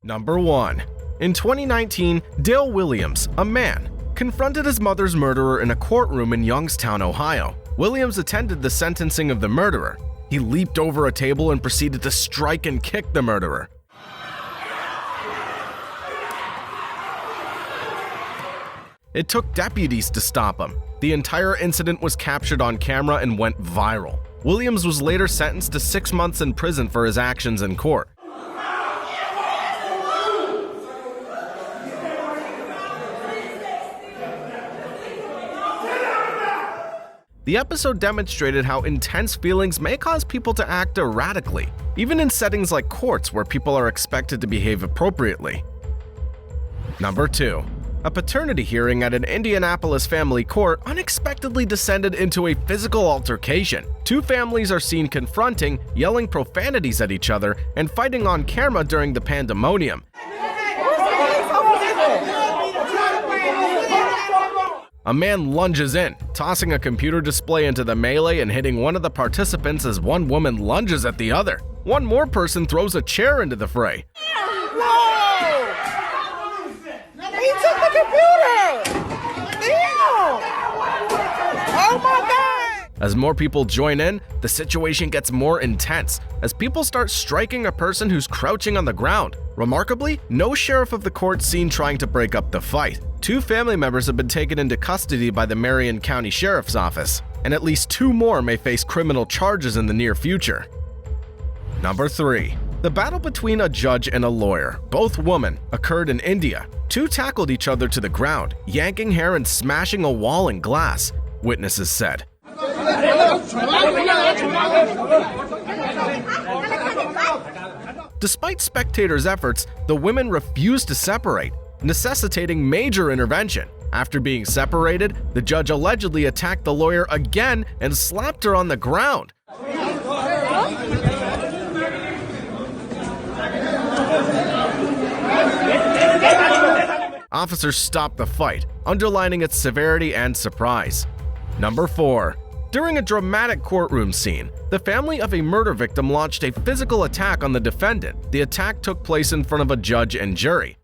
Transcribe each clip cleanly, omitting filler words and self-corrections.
Number 1. In 2019, Dale Williams, a man, confronted his mother's murderer in a courtroom in Youngstown, Ohio. Williams attended the sentencing of the murderer. He leaped over a table and proceeded to strike and kick the murderer. It took deputies to stop him. The entire incident was captured on camera and went viral. Williams was later sentenced to 6 months in prison for his actions in court. The episode demonstrated how intense feelings may cause people to act erratically, even in settings like courts where people are expected to behave appropriately. Number 2. A paternity hearing at an Indianapolis family court unexpectedly descended into a physical altercation. Two families are seen confronting, yelling profanities at each other, and fighting on camera during the pandemonium. A man lunges in, tossing a computer display into the melee and hitting one of the participants as one woman lunges at the other. One more person throws a chair into the fray. No! He took the computer! Damn! Oh my God! As more people join in, the situation gets more intense as people start striking a person who's crouching on the ground. Remarkably, no sheriff of the court seen trying to break up the fight. 2 family members have been taken into custody by the Marion County Sheriff's Office, and at least 2 more may face criminal charges in the near future. Number 3. The battle between a judge and a lawyer, both women, occurred in India. 2 tackled each other to the ground, yanking hair and smashing a wall and glass, witnesses said. Despite spectators' efforts, the women refused to separate, necessitating major intervention. After being separated, the judge allegedly attacked the lawyer again and slapped her on the ground. Officers stopped the fight, underlining its severity and surprise. Number 4. During a dramatic courtroom scene, the family of a murder victim launched a physical attack on the defendant. The attack took place in front of a judge and jury.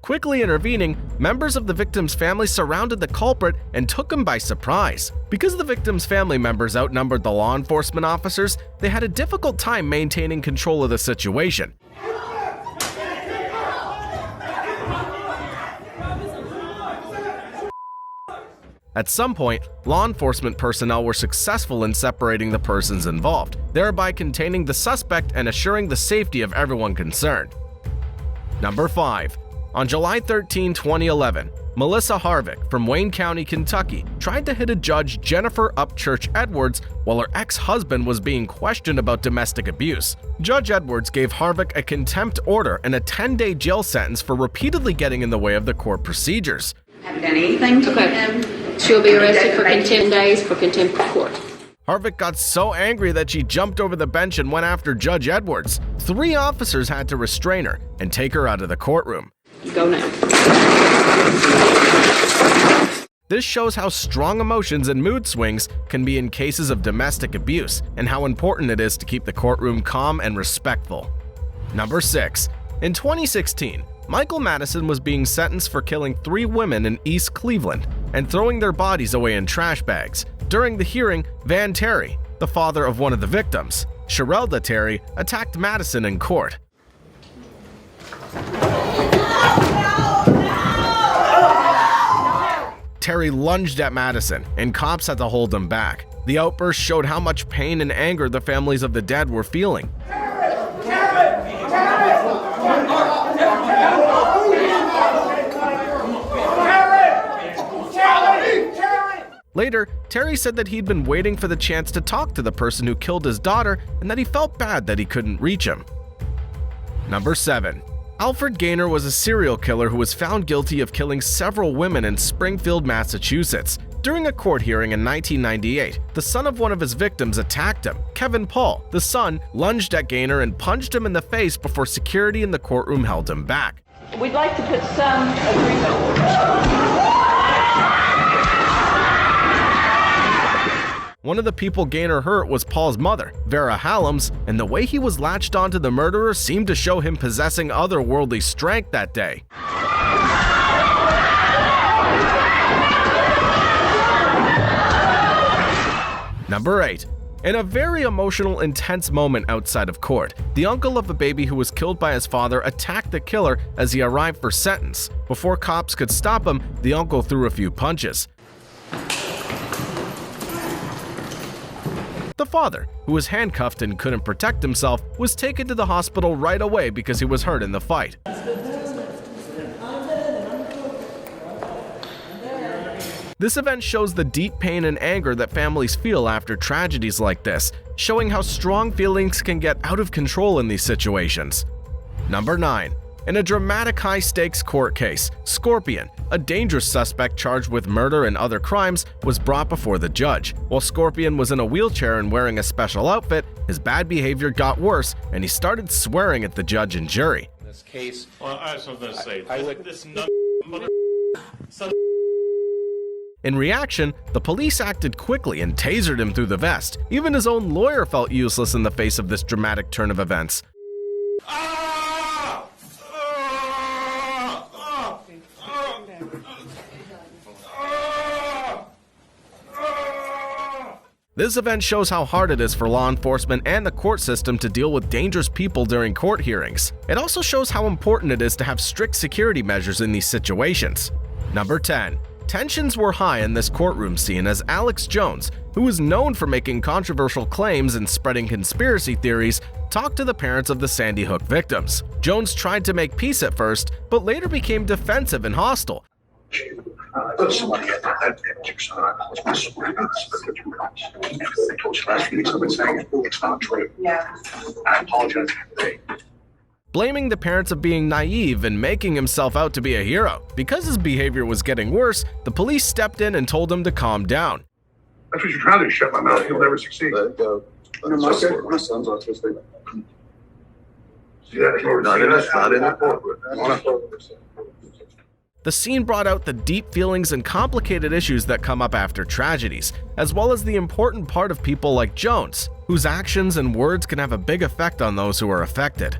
Quickly intervening, members of the victim's family surrounded the culprit and took him by surprise. Because the victim's family members outnumbered the law enforcement officers, they had a difficult time maintaining control of the situation. At some point, law enforcement personnel were successful in separating the persons involved, thereby containing the suspect and assuring the safety of everyone concerned. Number 5. On July 13, 2011, Melissa Harvick from Wayne County, Kentucky, tried to hit a judge, Jennifer Upchurch Edwards, while her ex-husband was being questioned about domestic abuse. Judge Edwards gave Harvick a contempt order and a 10-day jail sentence for repeatedly getting in the way of the court procedures. Haven't done anything to him. She'll be arrested for 10 days for contempt of court. Harvick got so angry that she jumped over the bench and went after Judge Edwards. 3 officers had to restrain her and take her out of the courtroom. Go now. This shows how strong emotions and mood swings can be in cases of domestic abuse and how important it is to keep the courtroom calm and respectful. Number 6. In 2016, Michael Madison was being sentenced for killing 3 women in East Cleveland and throwing their bodies away in trash bags. During the hearing, Van Terry, the father of one of the victims, Sherelda Terry, attacked Madison in court. Terry lunged at Madison, and cops had to hold him back. The outburst showed how much pain and anger the families of the dead were feeling. Later, Terry said that he'd been waiting for the chance to talk to the person who killed his daughter and that he felt bad that he couldn't reach him. Number 7. Alfred Gaynor was a serial killer who was found guilty of killing several women in Springfield, Massachusetts. During a court hearing in 1998, the son of one of his victims attacked him. Kevin Paul, the son, lunged at Gaynor and punched him in the face before security in the courtroom held him back. We'd like to put some agreement. One of the people Gaynor hurt was Paul's mother, Vera Hallams, and the way he was latched onto the murderer seemed to show him possessing otherworldly strength that day. Number 8. In a very emotional, intense moment outside of court, the uncle of a baby who was killed by his father attacked the killer as he arrived for sentence. Before cops could stop him, the uncle threw a few punches. The father, who was handcuffed and couldn't protect himself, was taken to the hospital right away because he was hurt in the fight. This event shows the deep pain and anger that families feel after tragedies like this, showing how strong feelings can get out of control in these situations. Number 9. In a dramatic high-stakes court case, Scorpion, a dangerous suspect charged with murder and other crimes, was brought before the judge. While Scorpion was in a wheelchair and wearing a special outfit, his bad behavior got worse and he started swearing at the judge and jury. In this case, Well, I was going to say, this son. In reaction, the police acted quickly and tasered him through the vest. Even his own lawyer felt useless in the face of this dramatic turn of events. This event shows how hard it is for law enforcement and the court system to deal with dangerous people during court hearings. It also shows how important it is to have strict security measures in these situations. Number 10. Tensions were high in this courtroom scene as Alex Jones, who is known for making controversial claims and spreading conspiracy theories, talked to the parents of the Sandy Hook victims. Jones tried to make peace at first, but later became defensive and hostile. Somebody at that picture, so I apologize. I told you last week, I've been saying it's not true. Yeah. I apologize today. Blaming the parents of being naive and making himself out to be a hero. Because his behavior was getting worse, the police stepped in and told him to calm down. That's what you're trying to do, shut my mouth. You'll never succeed. Let it go. My son's autistic. See that? Not in that book. The scene brought out the deep feelings and complicated issues that come up after tragedies, as well as the important part of people like Jones, whose actions and words can have a big effect on those who are affected.